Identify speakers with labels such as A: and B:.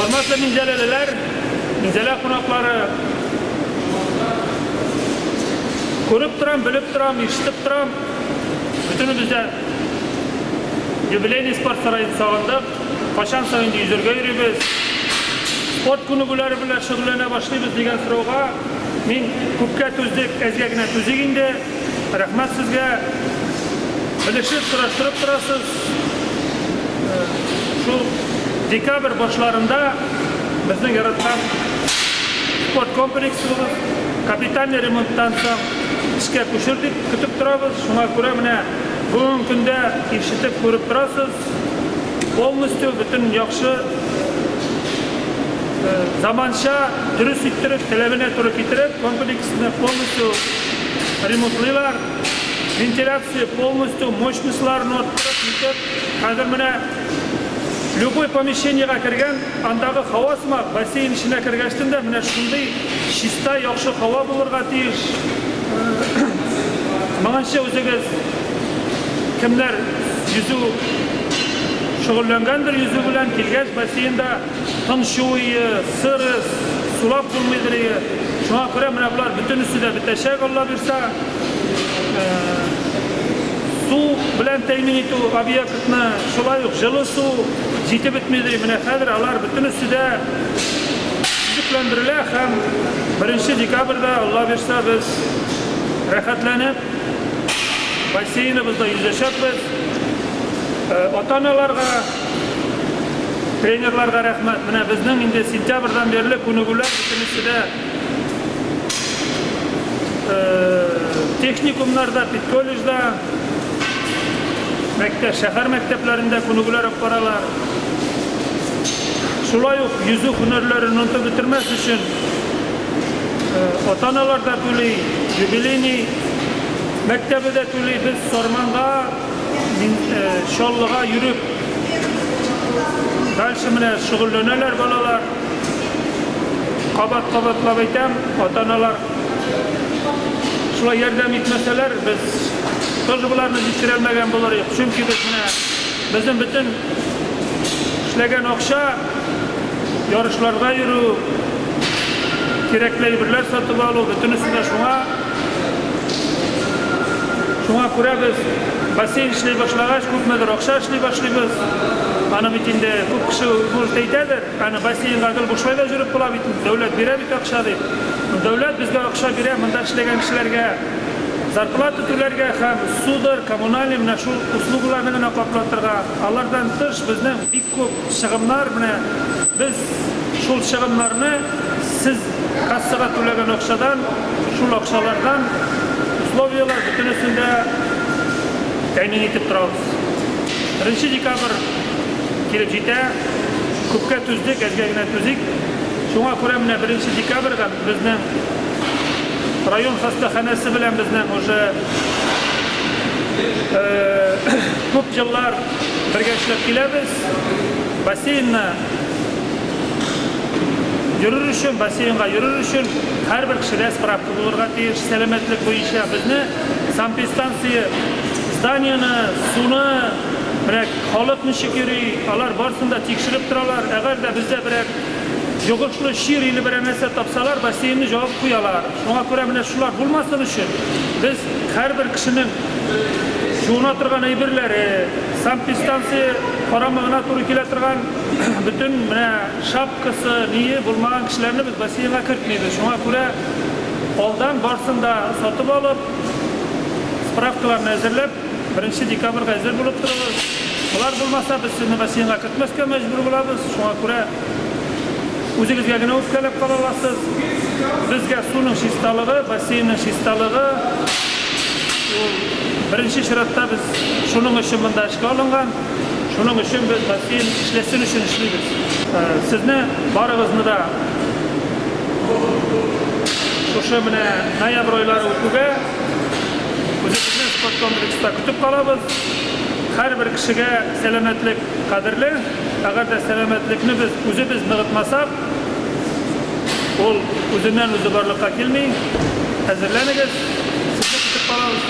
A: Hürmetli minceleliler, minzele konakları görüp duram, bilip duram, işitip duram. Bütünümüzde Jubileyni Sport Sarayı'nı sağladık. Kaçan sayında yüzürge yürüyüz. Sport günüleri bile şıgılene başlayız degan so'rovga men ko'pga tuzdik, ezgagina tuzdik endi. Rahmat sizga. Bilishib surashtirib turasiz. Şu dekabr boshlarında bizning yaratgan sport kompleksimiz kapitalniy remontdan so'ng ishga ko'chirdik, kutib turamiz. Shunga ko'ra mana bugungi kunda eshitib ko'rib turasiz. Polностью bütün yaxshi zamancha durust ettirib, talabini to'g'ri keltirib, kompleksni polностью remontlaylar. Ventilatsiya polностью mощностьларын orttirib, hozir mana любой помещениега kirgan andagi havosma basseyn ichine kirgachda mana shunday shista yaxshi havo bo'lirga tegish. Manimcha o'zingiz kimlar yüzü shug'ullangandir, yüzü bilan kelgach basseynda tinshuvi, siri, sulab bo'lmaydi. Shunga ko'ra mana bular butun ustida bitta shay Allah bersa suv bilan ta'min etu obyektni shulay жылы suv yetib bitmaydi. Mana hozir ular butun ustida tuzuklantiriladi ham 1 dekabrda Allah bersa biz rohatlanib basseynimizda yüzleşamiz. Ota-onalarga, trenerlarga rahmat. Mana bizning endi sentyabrdan beri ko'nikuvlar butun ustida texnikumlarda, kollejda, maktab, shahar maktablarida ko'nikuvlar olib boralar. Shulay yüzü hunarlarini unutib bitirmas uchun ota-onalarda to'lay, yubileyni maktabida to'lay biz Sormanga, Şolluğa yürüp dальше mana shug'ullanalar bolalar. Qabat-qabatlab aytam, ota-onalar shular yordam etmasalar biz тоже bularni yetishira olmagan bo'lardik. Chunki biz mana bizning butun ishlagan o'qsha yarışlarga yürü, kerakli birlar sotib olib, butun ustida shunga ko'ra biz basseyn ishlay boshlagach ko'pmadir o'qsha ishlay boshlaymiz. Ana bitinde ko'p kishi o'rta aytadi, ana basseynga qil boshlayda yurib qolib, davlat beradi o'qsha deb. Davlat bizga o'qsha beradi, bunda ishlagan kishilarga zarplata to'larga ham suvdir, kommunalniy mana shu uslugalarni qoplatirga, ulardan tish bizning bek ko'p sig'imlar bilan biz shu sig'imlarni siz kassaga to'lagan o'qshadan, shu o'qshalardan условиялар butun ustida ta'min etib turamiz. 1 dekabr kelib jeta, ko'pga tuzdik, azgagina tuzdik. Shunga ko'ra mana 1 dekabrga bizning rayon xastaxonasi bilan bizning o'sha ko'p yillar birga ishlab kelamiz. Basseynni yurur uchun, basseynga yurur uchun har bir kishida spravka bo'lirga tegish, salomatlik bo'yicha bizni sanepidstansiya zdaniyani, suvni, birak holatni shikiri, ular borsida tekshirib turalar. Agarda bizda birak yo'g'ishli shirili bir narsa topsalar, basseynni javob qo'yalar. Shunga ko'ra mana shular bo'lmasin uchun biz har bir kishining shuna turgan aybirlari, sanepidstansiya qaramog'ina to'g'ri keladigan bütün mana shapkasi, niye bo'lmagan kishilarni biz basseynga kiritmaymiz. Shunga ko'ra oldin borsida sotib olib, spravkalarni hozirlab 1 dekabrga hozir bo'lib turamiz. Ular bo'lmasa biz sizni basseynga kiritmasga majbur bo'lamiz. Shunga ko'ra o'zingizgagina o'pkalab qola olasiz. Bizga suvning shiftaligi, basseynning shiftaligi birinchi sharoitda biz shuning uchun bunda ishga olingan. Shuning uchun biz basseyn ishlasin uchun ishlaymiz. Sizni baringizni da o'sha mana noyabr oylari o'quga o'zimizning sport kompleksida kutib qolamiz. Har bir kishiga salomatlik qadrli. Agarda salomatlikni biz o'zimiz nig'itmasak, o'l o'zidan o'zi borliqqa kelmay, hazırlaninglar. Sizni kutib qolamiz.